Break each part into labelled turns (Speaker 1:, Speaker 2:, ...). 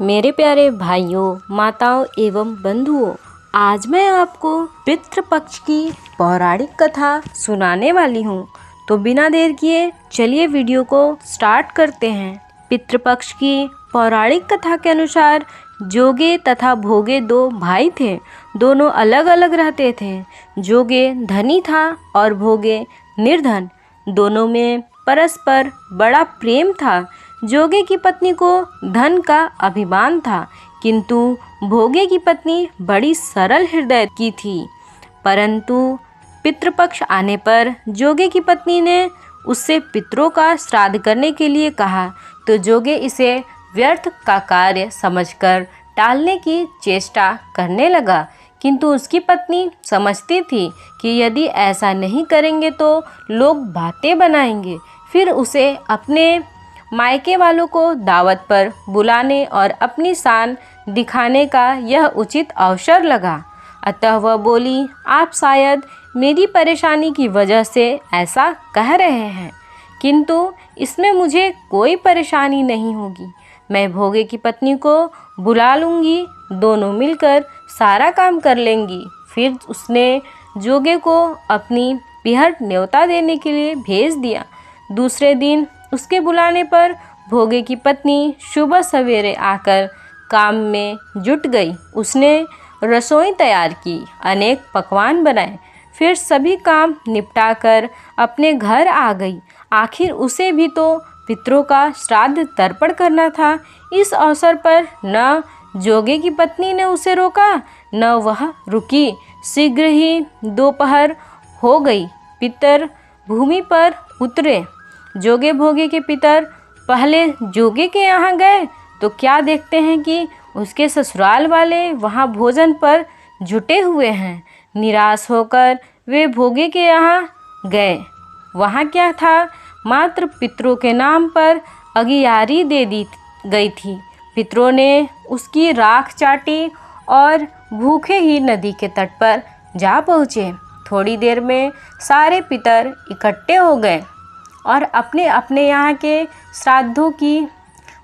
Speaker 1: मेरे प्यारे भाइयों, माताओं एवं बंधुओं, आज मैं आपको पितृपक्ष की पौराणिक कथा सुनाने वाली हूँ। तो बिना देर किए चलिए वीडियो को स्टार्ट करते हैं। पितृपक्ष की पौराणिक कथा के अनुसार जोगे तथा भोगे दो भाई थे। दोनों अलग अलग रहते थे। जोगे धनी था और भोगे निर्धन। दोनों में परस्पर बड़ा प्रेम था। जोगे की पत्नी को धन का अभिमान था, किंतु भोगे की पत्नी बड़ी सरल हृदय की थी। परंतु पितृपक्ष आने पर जोगे की पत्नी ने उससे पितरों का श्राद्ध करने के लिए कहा, तो जोगे इसे व्यर्थ का कार्य समझकर टालने की चेष्टा करने लगा। किंतु उसकी पत्नी समझती थी कि यदि ऐसा नहीं करेंगे तो लोग बातें बनाएंगे। फिर उसे अपने मायके वालों को दावत पर बुलाने और अपनी शान दिखाने का यह उचित अवसर लगा। अतः वह बोली, आप शायद मेरी परेशानी की वजह से ऐसा कह रहे हैं, किंतु इसमें मुझे कोई परेशानी नहीं होगी। मैं भोगे की पत्नी को बुला लूँगी, दोनों मिलकर सारा काम कर लेंगी। फिर उसने जोगे को अपनी पिहट न्योता देने के लिए भेज दिया। दूसरे दिन उसके बुलाने पर भोगे की पत्नी सुबह सवेरे आकर काम में जुट गई। उसने रसोई तैयार की, अनेक पकवान बनाए, फिर सभी काम निपटाकर अपने घर आ गई। आखिर उसे भी तो पितरों का श्राद्ध तर्पण करना था। इस अवसर पर न जोगे की पत्नी ने उसे रोका, न वह रुकी। शीघ्र ही दोपहर हो गई। पितर भूमि पर उतरे। जोगे भोगे के पितर पहले जोगे के यहाँ गए तो क्या देखते हैं कि उसके ससुराल वाले वहाँ भोजन पर जुटे हुए हैं। निराश होकर वे भोगे के यहाँ गए। वहाँ क्या था, मात्र पितरों के नाम पर अगियारी दे दी गई थी। पितरों ने उसकी राख चाटी और भूखे ही नदी के तट पर जा पहुँचे। थोड़ी देर में सारे पितर इकट्ठे हो गए और अपने अपने यहाँ के श्राद्धों की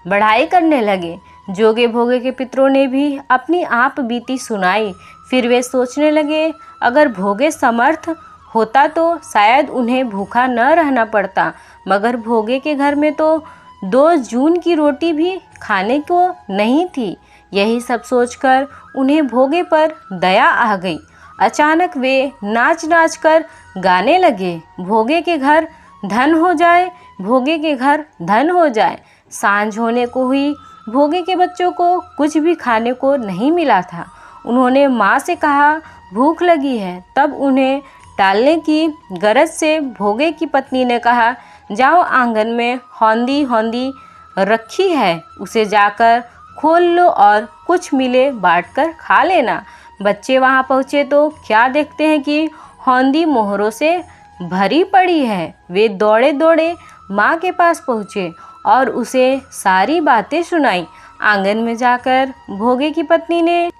Speaker 1: बढ़ाई करने लगे। जोगे भोगे के पितरों ने भी अपनी आप बीती सुनाई। फिर वे सोचने लगे, अगर भोगे समर्थ होता तो शायद उन्हें भूखा न रहना पड़ता, मगर भोगे के घर में तो 2 जून की रोटी भी खाने को नहीं थी। यही सब सोचकर उन्हें भोगे पर दया आ गई। अचानक वे नाच नाच कर गाने लगे, भोगे के घर धन हो जाए, भोगे के घर धन हो जाए। सांझ होने को हुई। भोगे के बच्चों को कुछ भी खाने को नहीं मिला था। उन्होंने माँ से कहा, भूख लगी है। तब उन्हें टालने की गरज से भोगे की पत्नी ने कहा, जाओ आंगन में हौंदी रखी है, उसे जाकर खोल लो और कुछ मिले बांटकर खा लेना। बच्चे वहाँ पहुँचे तो क्या देखते हैं कि हौंदी मोहरों से भरी पड़ी है। वे दौड़े दौड़े माँ के पास पहुँचे और उसे सारी बातें सुनाई। आंगन में जाकर भोगे की पत्नी ने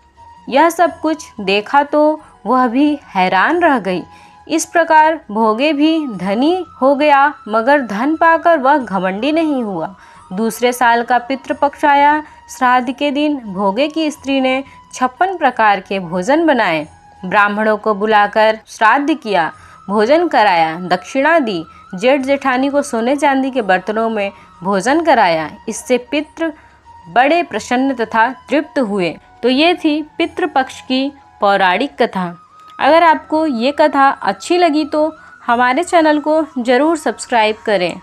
Speaker 1: यह सब कुछ देखा तो वह भी हैरान रह गई। इस प्रकार भोगे भी धनी हो गया, मगर धन पाकर वह घमंडी नहीं हुआ। दूसरे साल का पितृपक्ष आया। श्राद्ध के दिन भोगे की स्त्री ने 56 प्रकार के भोजन बनाए। ब्राह्मणों को बुलाकर श्राद्ध किया, भोजन कराया, दक्षिणा दी। जेठ जेठानी को सोने चांदी के बर्तनों में भोजन कराया। इससे पितृ बड़े प्रसन्न तथा तृप्त हुए। तो ये थी पितृपक्ष की पौराणिक कथा। अगर आपको ये कथा अच्छी लगी तो हमारे चैनल को ज़रूर सब्सक्राइब करें।